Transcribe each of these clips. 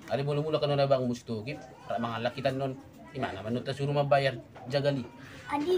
Ari mula-mula ka nun abang mustukip, para mga lakitan nun, imana man nun ta suruh mabayar, jagali. Adi.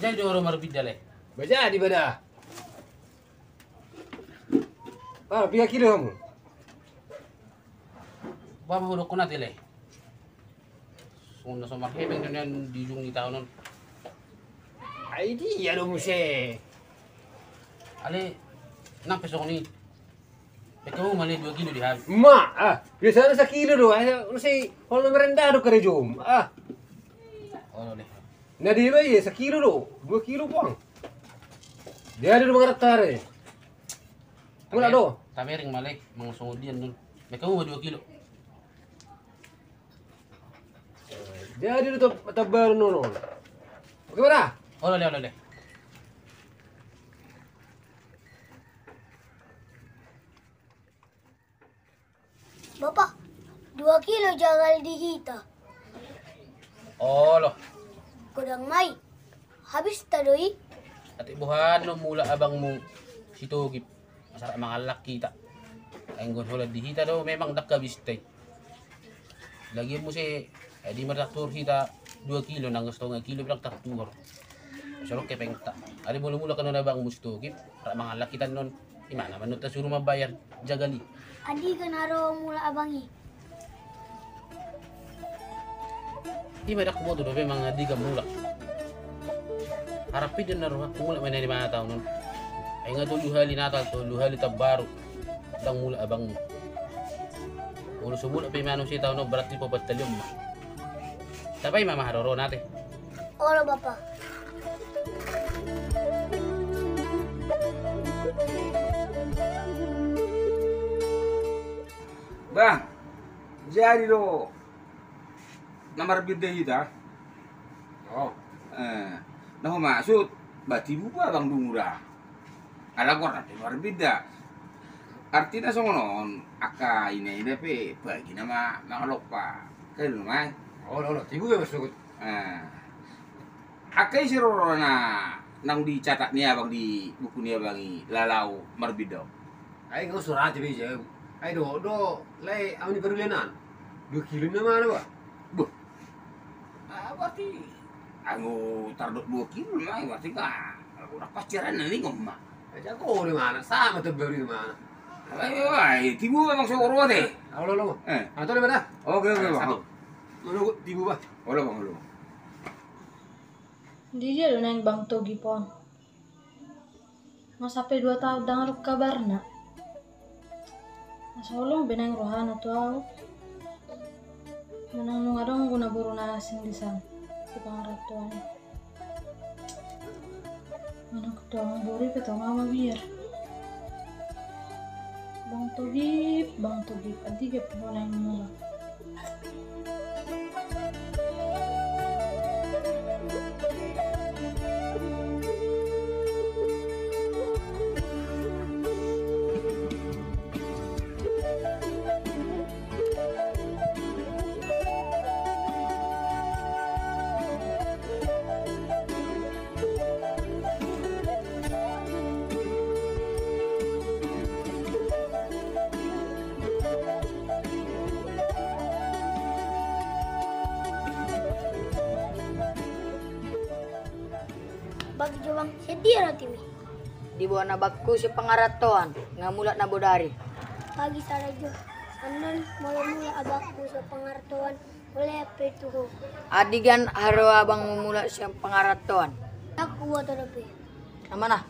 Jadi orang marbida le. Baca di bada. Ah, biar kilo kamu. Bapa udah kunat le. Sunda sama hebeng dengan dijung di tahun non. Ini ya dong muse. Ale, nang peso ni. Kamu mali 2 kilo di hari. Biasanya 1 kilo doh. Mesti kalau merendah do kerejum. Oh le. Nah di bayi 1 kilo doh. 2 kilo pang. Dia ada mga ratare. Mula do. Tamering mali, mga sungudian nun. Kamu 2 kilo. Dia ada do tabar nono. Bagaimana? Oh le. Bapak, 2 kilo jangan dihita. Oh lo. Kudang may. Habis tadoy. Ati buhan no mula abang mo situgip. Masarap mga laki ta. Ang gunhulad dihita do memang nakabistay. Lagi mo si di maratur hita 2 kilo nang gusto nga kilo bilang taktur. Sarok kay pengta. Ari mula-mula ka na bang mustugip para mga lakitan nun. Imana man nun ta suruh mabayar jagali. Adi ka naro mula abangi. Di ba ko mo do mga di ka mula. Harapin din na rin kung mula may na 5 taon nun. Ay nga doon luhali natal to, luhali tabaro. Dang mula abang mo. Ulo sumula pa yung manong si taon no, berat ni po batalyon mo. Tapay mamaharoro natin. Ora bapak. Bang, jadi lo nomor bida kita. Oh. Nah maksud bati buka bang Dungura. Ala gua nanti nomor bida. artinya songonon aka ini pe bagi nama lupa kan lumai. Oh, tibu ya Mas. Akai siro nang dicatat nih abang di buku nih abang lalau marbido. Ay nggak surat aja. Ay do lay amni perulenan. 2 kilo na mana ba? Buh, berarti aku tarduk 2 kilo lah, berarti kan udah pacaran nih ngomong. Aja ko di mana? Sama tuh baru di mana? Ay, tibu memang seorang deh. Lo. Atau di mana? Oke bang. Menunggu tibu ba? Olah bang, olah. Di dia lo neng Bang Togi pon. Mas sampai 2 tahun dengar kabar nak. Mas ulung benang rohana tuh aku. Menang nung adong guna buru nasing di sana di pangaratuan. Mana ketua buru ketua mama biar. Bang Togi, nanti ke pengguna yang mula. Bagi jawang sedia rati mi. Di bawah nabakku si pengaratoan ngamulat na bodari. Pagi sarajo. Anon mula-mula abakku sa pangartuan oleh petuho. Adigan haro abang memulak si pengaratoan. Aku buat terapi. Mana?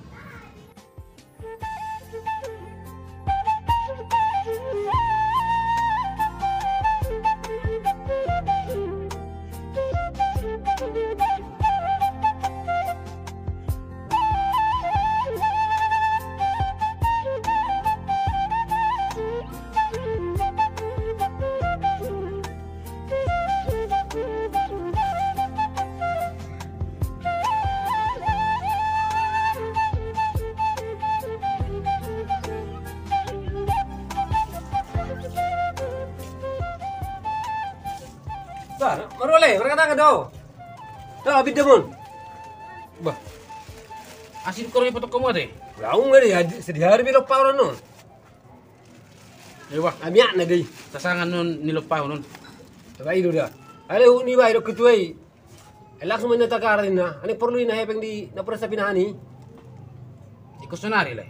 Bah, marole, berkata do. Dah habis demun. Bah, asin ko rin patok kamu deh. Laung ngeri sedih hari bilo pauran non. Ewa, Amiak na dei. sasangan nun nilupaw nun. Tagai do dia. Ale ni ba do ketuai. Elak semua na takarin na. Ani perlu na hepeng di na presa pinahani. Ikusonari lah.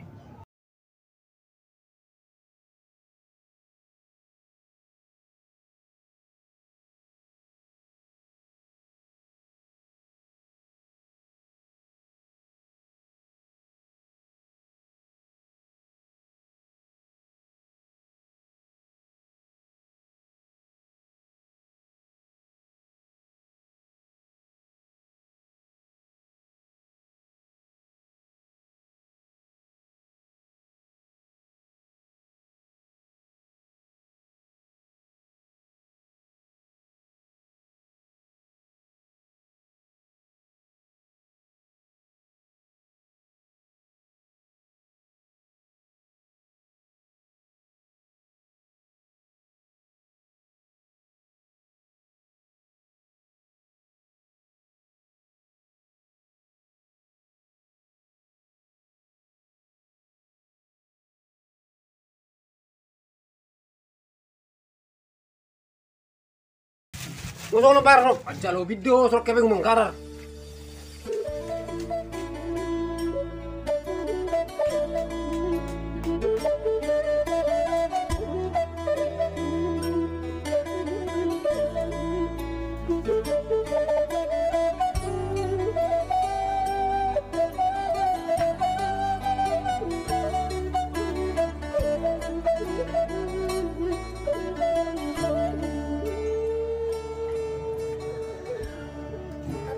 Ngosong na parro. Aja lo video sok kepeng mengkarar.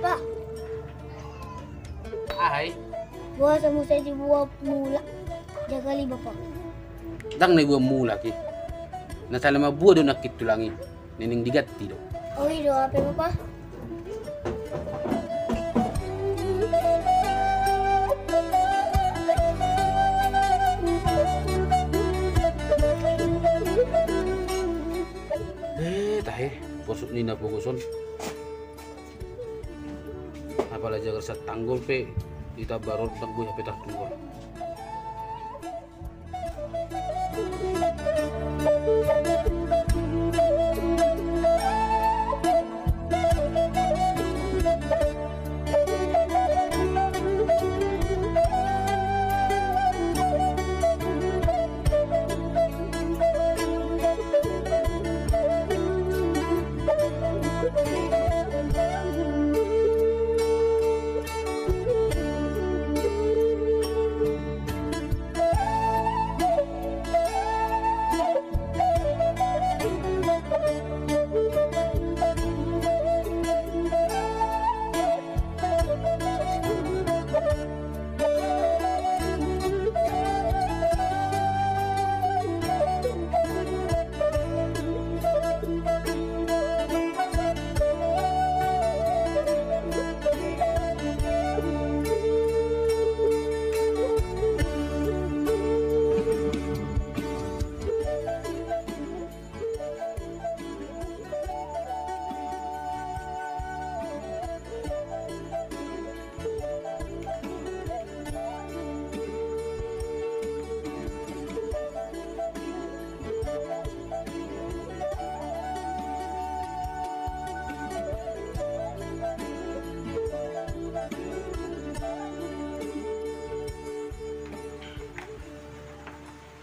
Apa? Ahay, Buah sama saya di buah mula. Jaga li bapak. dang na iwa mula ki. Nasala mabuo do nakit tulangi. Nining digati do. Oh iya, apa bapak? tahe posok nina pokoson. Apalagi agar sa tanggol pe kita baru tangguh petah tua.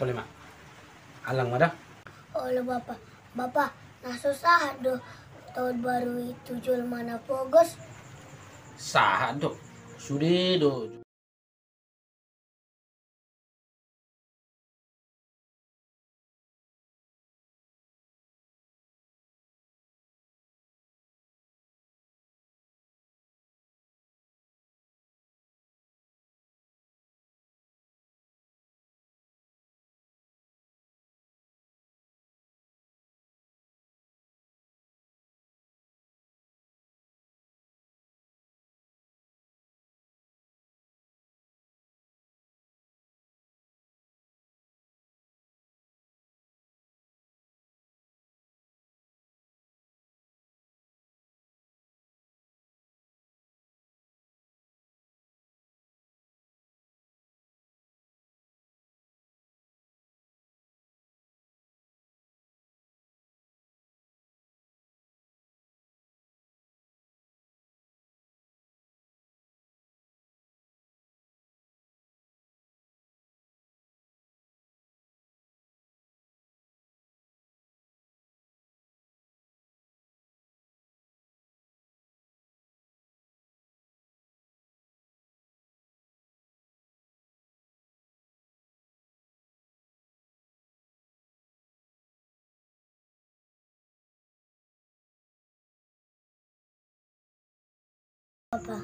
Tole mak. Alang mada. Oleh bapak, bapak nasusah do tahun baru itu jual mana pogos. Sah do. Sudah do. Bapak.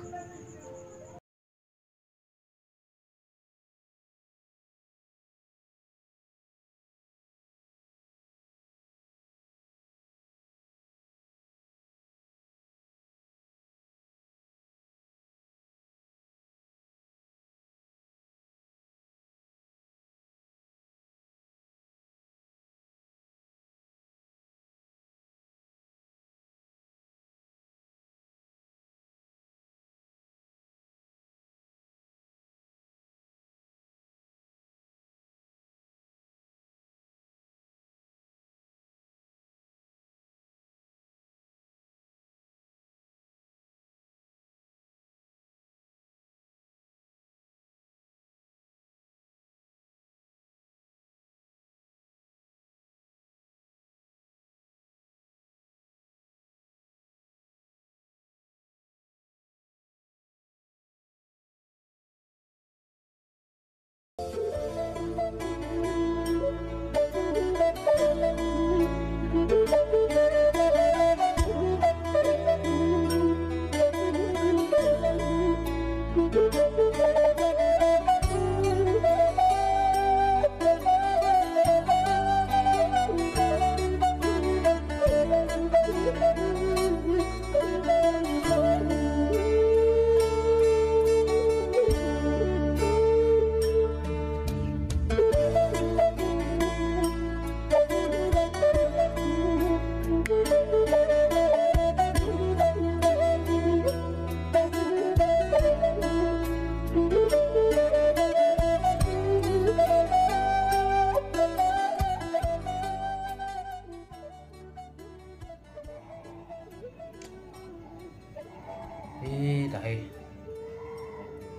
tahe.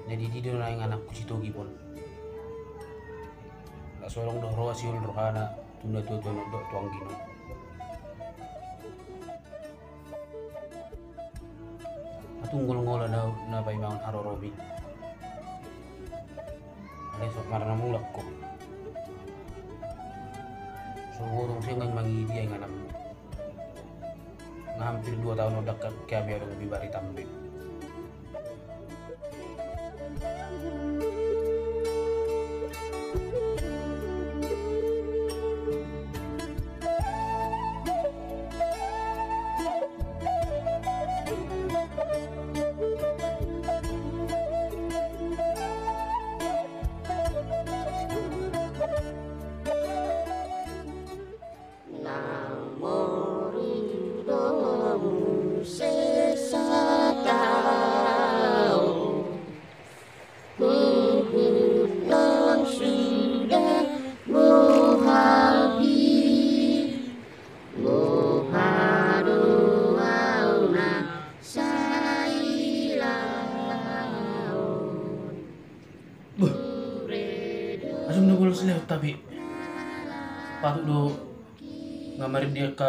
Jadi di na yung anak ko si Togi pon. Kasolong do roa siul rohana tunda tu do tuang gino. Atunggol ngola daw na pa imangon harorobi. Alay so marana mulak ko. So gurong siya ngang mangidi ang anak mo. Na hampir 2 tahun udah kaya biar lebih bari tambe. Asam na bolos lewat tapi patut do ngamarin dia ke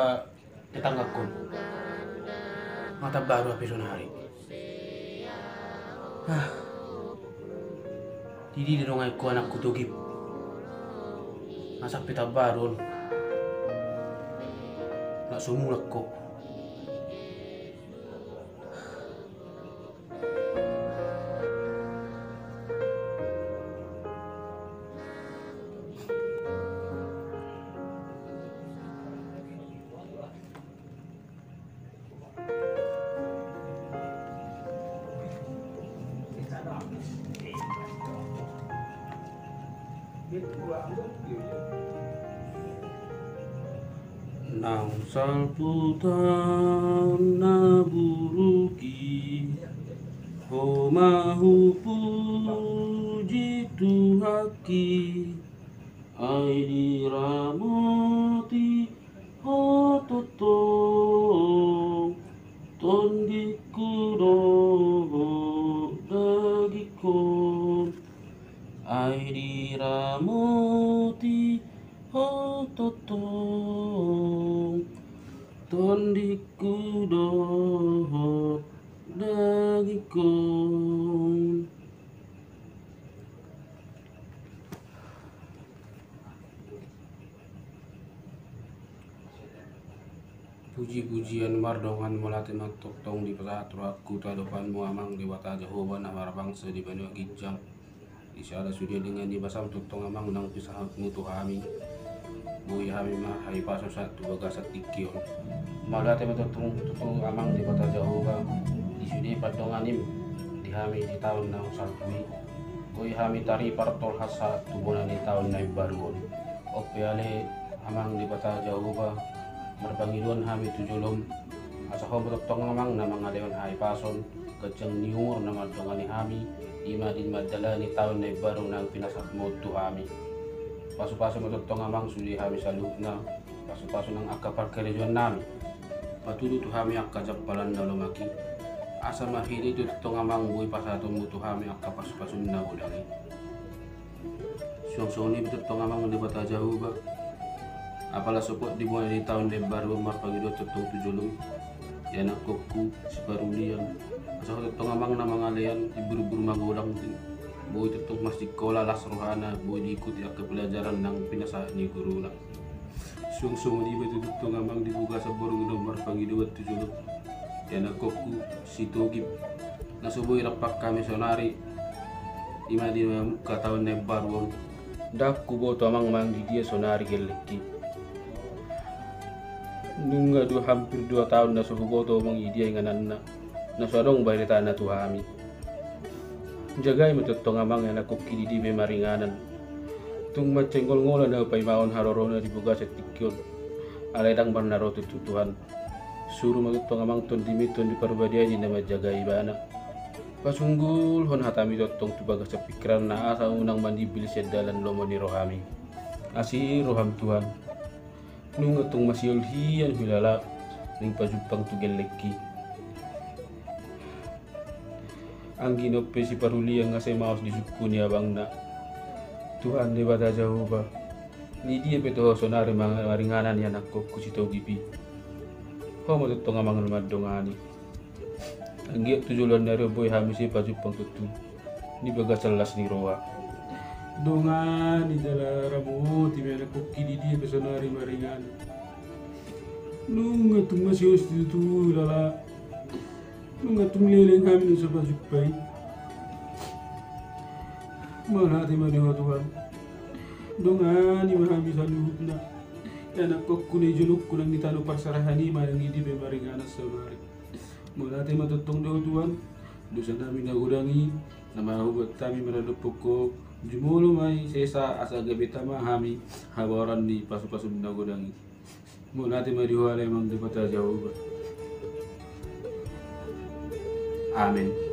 tetangga kon mata baru habis hari. Jadi di dong aku anakku tuh gip masa pita baru nak sumulak kok. Nang salputan na buruki homahu puji tuhaki ai diramoti hototo tondiku doho dagikon ai diramoti hototo tondiku dohot dagikon. Puji-pujian mardongan melati matok tong di pesatru aku tadopanmu amang dewata Jehovah namar bangsa di banyu gijang isada sudia dengan di basam tutong amang nang pisah mutu kami buya kami mah hari paso satu bagasat tikion malati matutong tutong amang di kota Jehovah di sudi padonganim di kami di tahun na salpui buya kami tari partol hasa tubunan di tahun na baruon opiale amang di kota Jehovah merpangiluan kami tujulom asa ko matutong amang na mga leon hari pason kacang niumur na madongani kami ima din madala ni tahun na baru nang pinasat mo tu kami paso-paso matutong amang suli kami sa lupna paso-paso ng akapar kerejyon nami patuloy tu kami akajapalan na lumaki asa mahili tu tutong amang buhay pasaton mo tu kami akapaso-pason na ulangi siyong-siyong ni tutong amang di bata Jehovah apala support di buhay ni tahun na baru marpagido tutong tujulong yan ang kokku si parulian asa ko tutong amang na mga layan iburu-buru magulang din buhay tutong mas dikola las rohana buhay diikuti ang kepelajaran ng pinasa ni guru na sung-sung di ba tutong amang dibuka sa burong nomor pangiduat tujulog yan ang kokku si Togib nasuboy rapak kami sonari ima di katawan na baruon dak kubo to amang mang di dia sonari geleki nunga hampir 2 tahun na suhubo to amang idia nganan na nasadong bayrita na tuhami jagay matutong amang na nakukili di may maringanan tung macenggol-ngolan na paimaon haroro na dibuga sa tikyon alay dang barnaro tututuhan suru matutong amang ton dimiton di parubadiay na majagay bana pasunggul hon hatami tutong tubaga sa pikiran na asa unang mandibil siya dalan lomo ni rohami asi roham Tuhan nung atong masiyulhiyan hilala ning pajupang tugel leki Anggi nope si paruli yang ngasih maus di suku ni abang nak. Tuhan ni bata jauh ba. Ni dia beto sonare maringanan ya nak kok si togipi. Ho mo tutong amang madongani. Anggi tujulan dari boy hamisi baju pangtutu. Ni baga celas ni roa. Dongani dala ramu ti mena kokki di dia besonari maringan. Nunga tung masih hosti tu lala. Nunga tung leleng kami sa baju pai. Mana ti mani Tuhan. Dongani mahami saluhut na. Anak kokku ni juluk kulang di tanu parsarahani marang idi be maringana samari. Mula ti matutong do Tuhan. Dosa namin nagudangi. Nama hubat kami meradap pokok jumulu mai sesa asa gabita mahami habaran ni pasu-pasu nagudangi. Mula ti marihuana emang dapat jauh. Amin.